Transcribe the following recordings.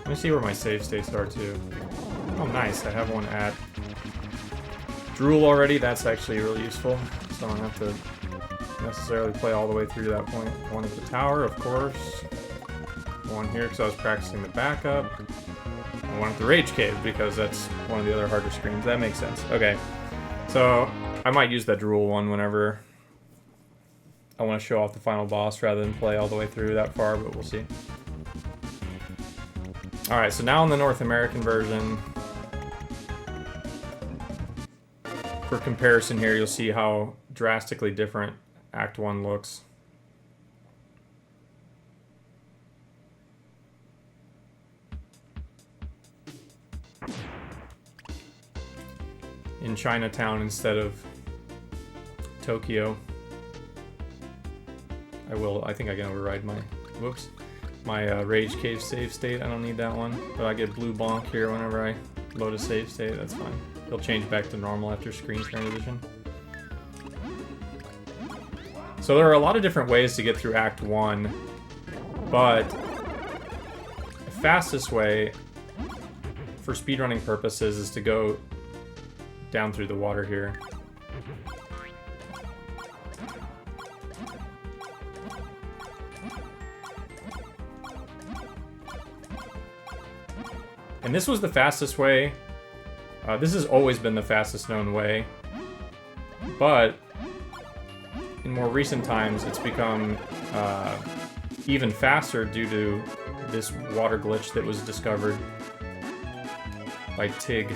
Let me see where my save states are too. Oh, nice. I have one at Drool already. That's actually really useful. So I don't have to necessarily play all the way through that point. One at the tower, of course. One here because I was practicing the backup. And one at the Rage Cave because that's one of the other harder screens. That makes sense. Okay. So I might use that Drool one whenever I want to show off the final boss rather than play all the way through that far, but we'll see. Alright, so now in the North American version, for comparison here, you'll see how drastically different Act 1 looks. In Chinatown instead of Tokyo. I think I can override my, whoops, my Rage Cave save state. I don't need that one, but I get blue bonk here whenever I load a save state. That's fine. It'll change back to normal after screen transition. So there are a lot of different ways to get through Act 1, but the fastest way for speedrunning purposes is to go down through the water here. And this was the fastest way. This has always been the fastest known way. But in more recent times, it's become even faster due to this water glitch that was discovered by Tig.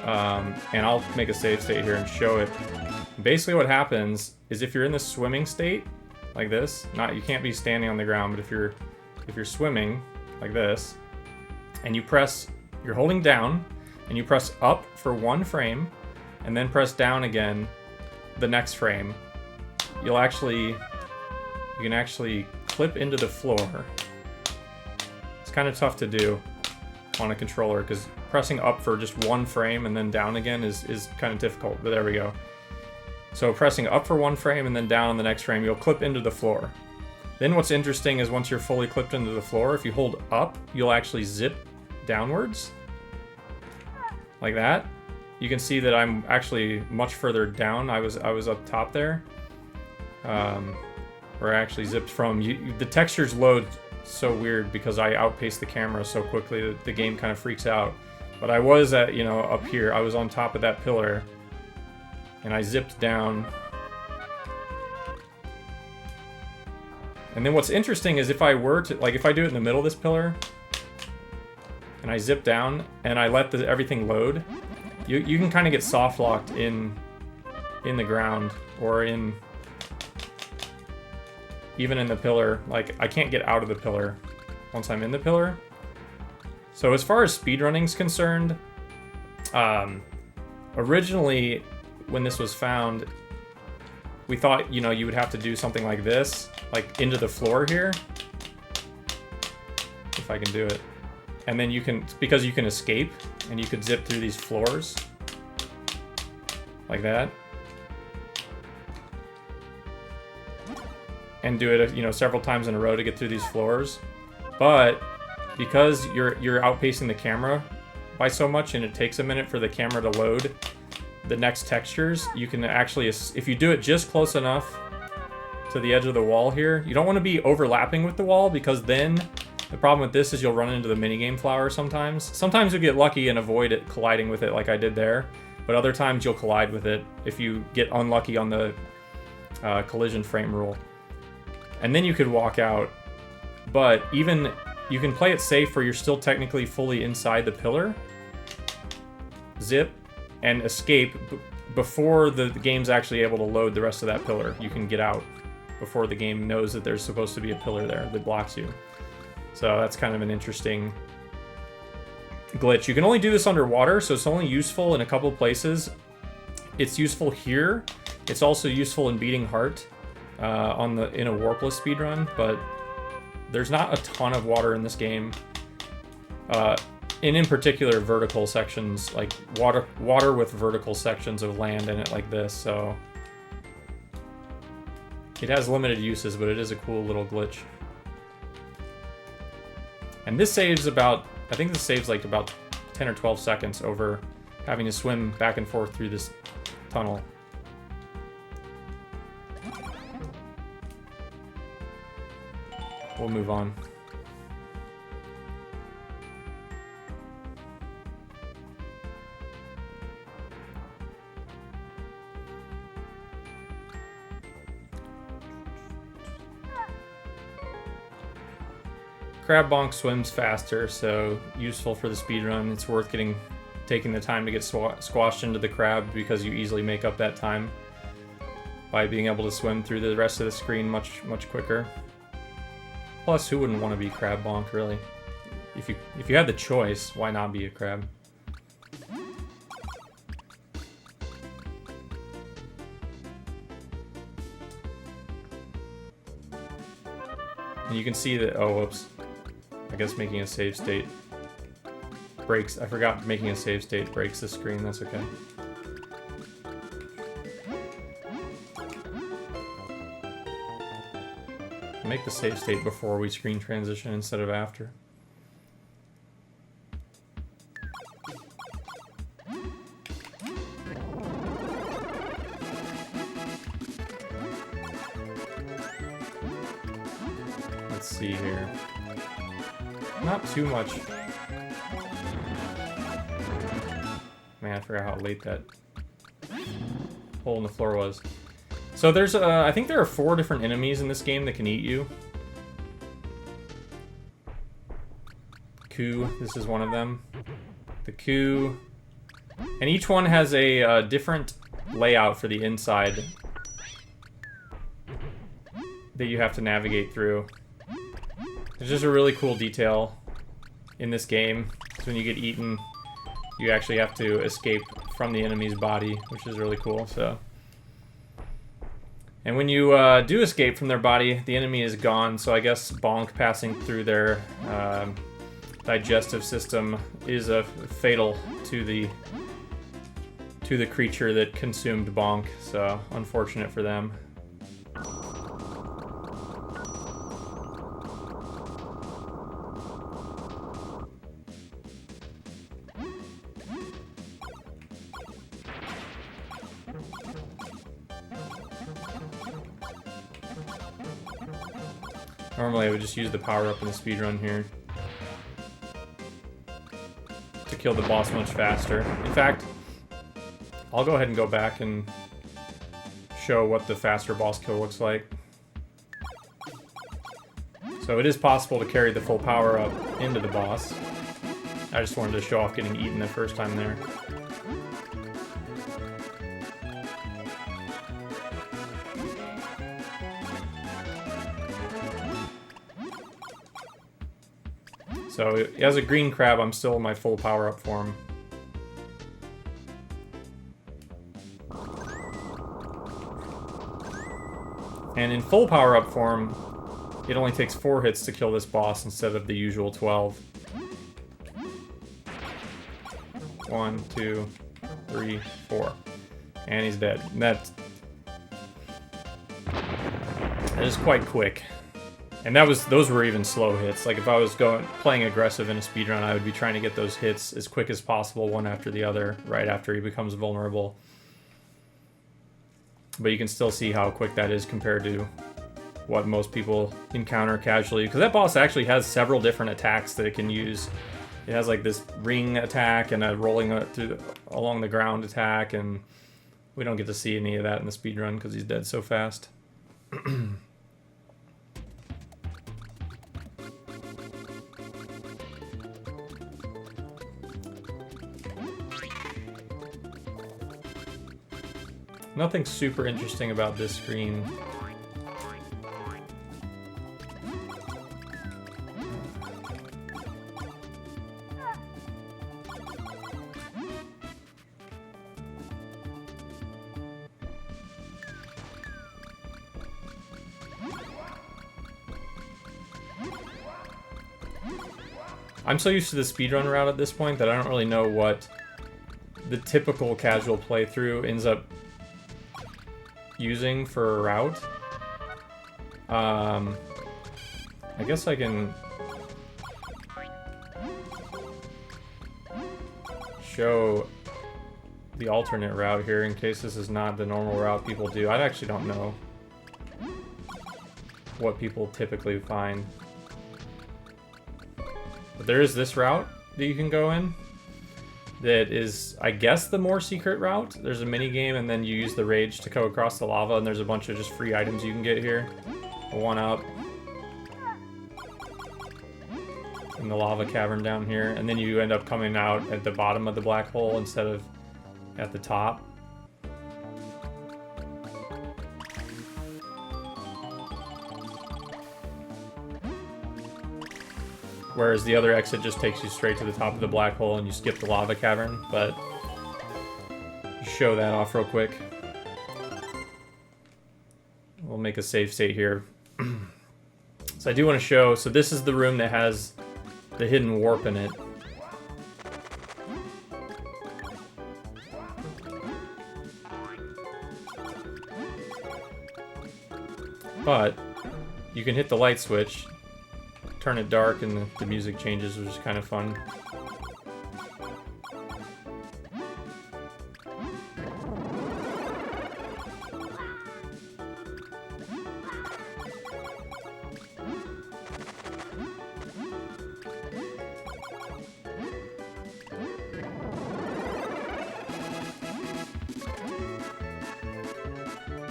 And I'll make a save state here and show it. Basically what happens is if you're in the swimming state, like this, you can't be standing on the ground, but if you're swimming, like this, and you're holding down, and you press up for 1 frame, and then press down again the next frame, you can actually clip into the floor. It's kind of tough to do on a controller, because pressing up for just 1 frame and then down again is kind of difficult, but there we go. So pressing up for 1 frame and then down on the next frame, you'll clip into the floor. Then what's interesting is once you're fully clipped into the floor, if you hold up, you'll actually zip downwards. Like that. You can see that I'm actually much further down. I was up top there. Where I actually zipped from. The textures load so weird because I outpaced the camera so quickly that the game kind of freaks out. But I was at, up here. I was on top of that pillar. And I zipped down. And then what's interesting is if I were to, if I do it in the middle of this pillar, and I zip down, and I let everything load, you can kind of get soft locked in the ground, or even in the pillar. I can't get out of the pillar once I'm in the pillar. So as far as speedrunning's concerned, originally when this was found, we thought, you would have to do something like this, into the floor here. If I can do it. And then because you can escape, and you could zip through these floors. Like that. And do it, several times in a row to get through these floors. But because you're outpacing the camera by so much, and it takes a minute for the camera to load the next textures, you can actually, if you do it just close enough to the edge of the wall here, you don't want to be overlapping with the wall, because then the problem with this is you'll run into the minigame flower sometimes. Sometimes you'll get lucky and avoid it colliding with it like I did there, but other times you'll collide with it if you get unlucky on the collision frame rule. And then you could walk out, but even you can play it safe where you're still technically fully inside the pillar, zip, and escape before the game's actually able to load the rest of that pillar. You can get out before the game knows that there's supposed to be a pillar there that blocks you. So that's kind of an interesting glitch. You can only do this underwater, so it's only useful in a couple places. It's useful here. It's also useful in beating Heart in a warpless speedrun, but there's not a ton of water in this game. And in particular, vertical sections, like water with vertical sections of land in it like this, so it has limited uses, but it is a cool little glitch. And this saves about, I think this saves like about 10 or 12 seconds over having to swim back and forth through this tunnel. We'll move on. Crab Bonk swims faster, so useful for the speedrun. It's worth taking the time to get squashed into the crab because you easily make up that time by being able to swim through the rest of the screen much quicker. Plus, who wouldn't want to be Crab Bonk, really? If you had the choice, why not be a crab? And you can see that, oh, whoops. I guess making a save state breaks. I forgot making a save state breaks the screen. That's okay. Make the save state before we screen transition instead of after. Let's see here. Not too much. Man, I forgot how late that hole in the floor was. So there's, I think there are 4 different enemies in this game that can eat you. Coup, this is one of them. The Coup. And each one has a different layout for the inside that you have to navigate through. There's just a really cool detail in this game. So when you get eaten, you actually have to escape from the enemy's body, which is really cool. So, and when you do escape from their body, the enemy is gone. So I guess Bonk passing through their digestive system is fatal to the creature that consumed Bonk. So unfortunate for them. Normally I would just use the power-up in the speedrun here to kill the boss much faster. In fact, I'll go ahead and go back and show what the faster boss kill looks like. So it is possible to carry the full power-up into the boss. I just wanted to show off getting eaten the first time there. So as a green crab, I'm still in my full power-up form. And in full power-up form, it only takes 4 hits to kill this boss instead of the usual 12. 1, 2, 3, 4. And he's dead. And that is quite quick. And those were even slow hits. Like if I was playing aggressive in a speedrun, I would be trying to get those hits as quick as possible, one after the other, right after he becomes vulnerable. But you can still see how quick that is compared to what most people encounter casually. Because that boss actually has several different attacks that it can use. It has like this ring attack and a rolling along the ground attack, and we don't get to see any of that in the speedrun because he's dead so fast. Nothing super interesting about this screen. I'm so used to the speedrun route at this point that I don't really know what the typical casual playthrough ends up using for a route. I guess I can show the alternate route here in case this is not the normal route people do. I actually don't know what people typically find. But there is this route that you can go in that is, I guess, the more secret route. There's a mini game and then you use the rage to go across the lava, and there's a bunch of just free items you can get here. A 1-up in the lava cavern down here, and then you end up coming out at the bottom of the black hole instead of at the top. Whereas the other exit just takes you straight to the top of the black hole and you skip the lava cavern, but show that off real quick. We'll make a save state here. So I do want to show, so this is the room that has the hidden warp in it. But you can hit the light switch, turn it dark, and the music changes, which is kind of fun.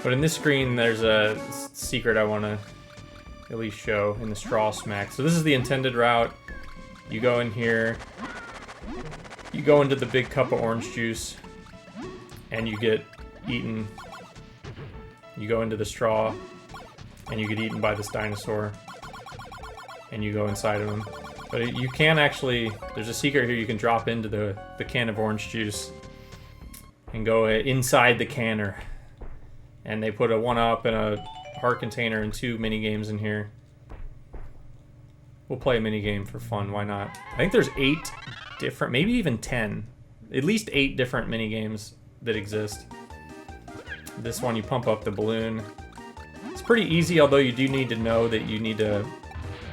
But in this screen, there's a secret I want to at least show in the straw smack. So this is the intended route. You go in here, you go into the big cup of orange juice, and you get eaten. You go into the straw, and you get eaten by this dinosaur, and you go inside of him. But you can actually, there's a secret here, you can drop into the can of orange juice and go inside the canner. And they put a 1-up and a heart container and 2 mini games in here. We'll play a mini game for fun, why not? I think there's 8 different, maybe even 10. At least 8 different mini games that exist. This one, you pump up the balloon. It's pretty easy, although you do need to know that you need to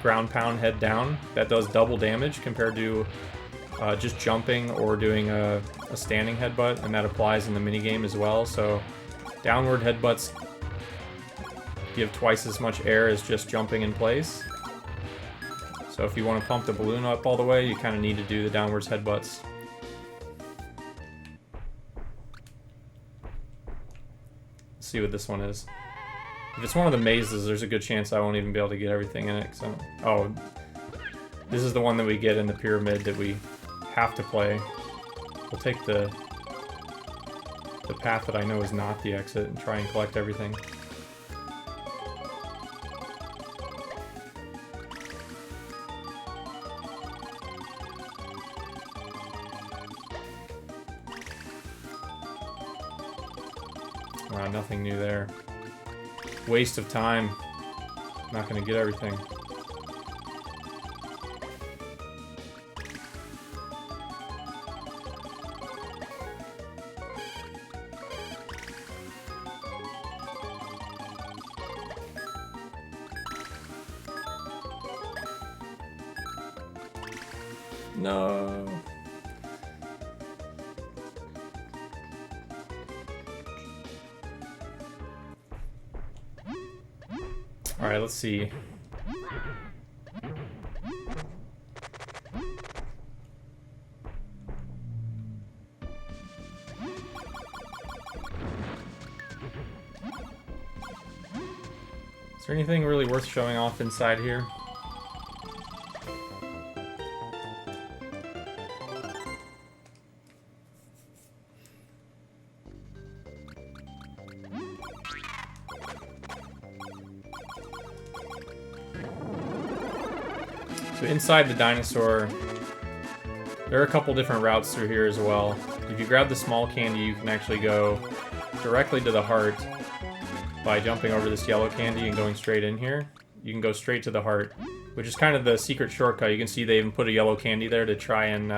ground pound head down. That does double damage compared to just jumping or doing a standing headbutt, and that applies in the mini game as well. So downward headbutts give twice as much air as just jumping in place. So if you want to pump the balloon up all the way, you kind of need to do the downwards headbutts. Let's see what this one is. If it's one of the mazes, there's a good chance I won't even be able to get everything in it. So, oh, this is the one that we get in the pyramid that we have to play. We'll take the path that I know is not the exit and try and collect everything. Wow, nothing new there. Waste of time. Not gonna get everything. No. All right, let's see. Is there anything really worth showing off inside here? So inside the dinosaur, there are a couple different routes through here as well. If you grab the small candy, you can actually go directly to the heart by jumping over this yellow candy and going straight in here. You can go straight to the heart, which is kind of the secret shortcut. You can see they even put a yellow candy there to try and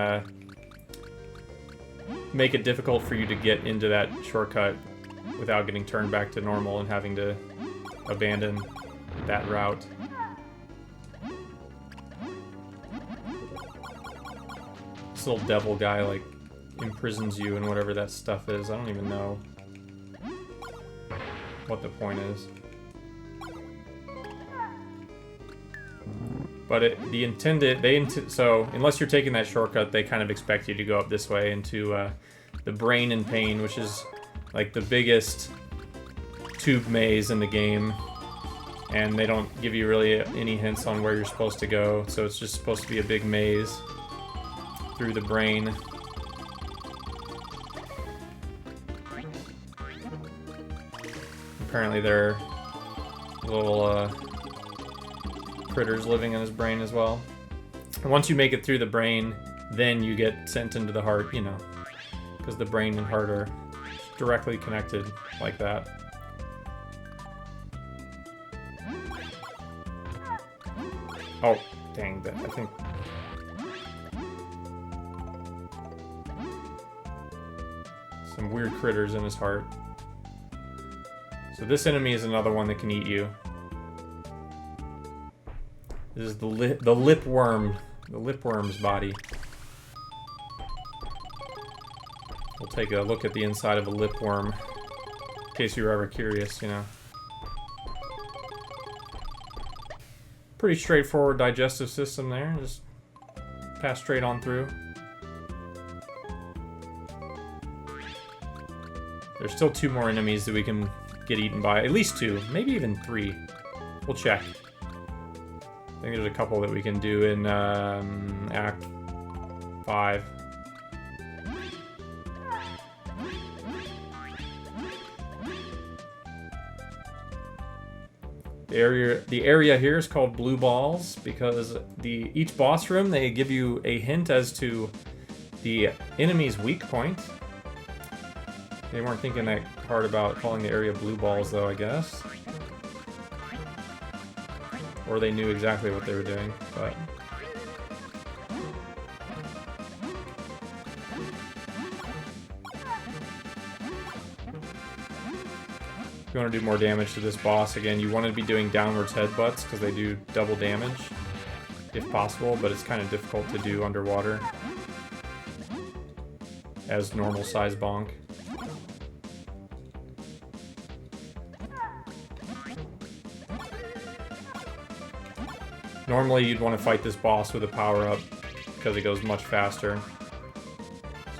make it difficult for you to get into that shortcut without getting turned back to normal and having to abandon that route. This little devil guy like imprisons you in whatever that stuff is. I don't even know what the point is. But so unless you're taking that shortcut, they kind of expect you to go up this way into the Brain and Pain, which is like the biggest tube maze in the game. And they don't give you really any hints on where you're supposed to go, so it's just supposed to be a big maze through the brain. Apparently there are little critters living in his brain as well. And once you make it through the brain, then you get sent into the heart, you know, because the brain and heart are directly connected like that. Oh, dang, that I think... some weird critters in his heart. So this enemy is another one that can eat you. This is the lip worm. The lip worm's body. We'll take a look at the inside of a lip worm. In case you were ever curious, you know. Pretty straightforward digestive system there. Just pass straight on through. There's still 2 more enemies that we can get eaten by. At least 2. Maybe even 3. We'll check. I think there's a couple that we can do in Act 5. The area here is called Blue Balls because each boss room, they give you a hint as to the enemy's weak point. They weren't thinking that hard about calling the area Blue Balls though, I guess. Or they knew exactly what they were doing, but... if you want to do more damage to this boss, again, you want to be doing downwards headbutts because they do double damage, if possible, but it's kind of difficult to do underwater as normal size bonk. Normally you'd want to fight this boss with a power-up because it goes much faster.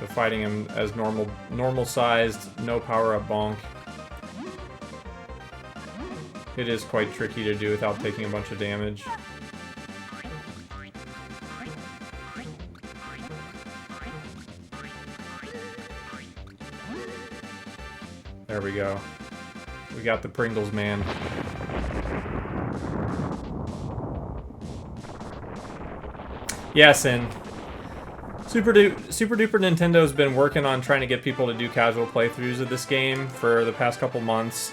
So fighting him as normal-sized, no power-up bonk. It is quite tricky to do without taking a bunch of damage. There we go. We got the Pringles man. Yes, and Super Duper Nintendo has been working on trying to get people to do casual playthroughs of this game for the past couple months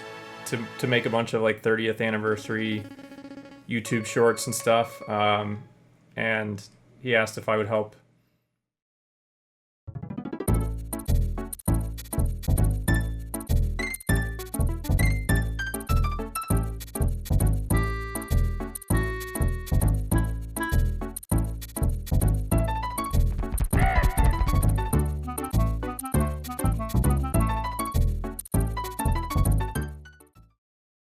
to make a bunch of like 30th anniversary YouTube shorts and stuff. And he asked if I would help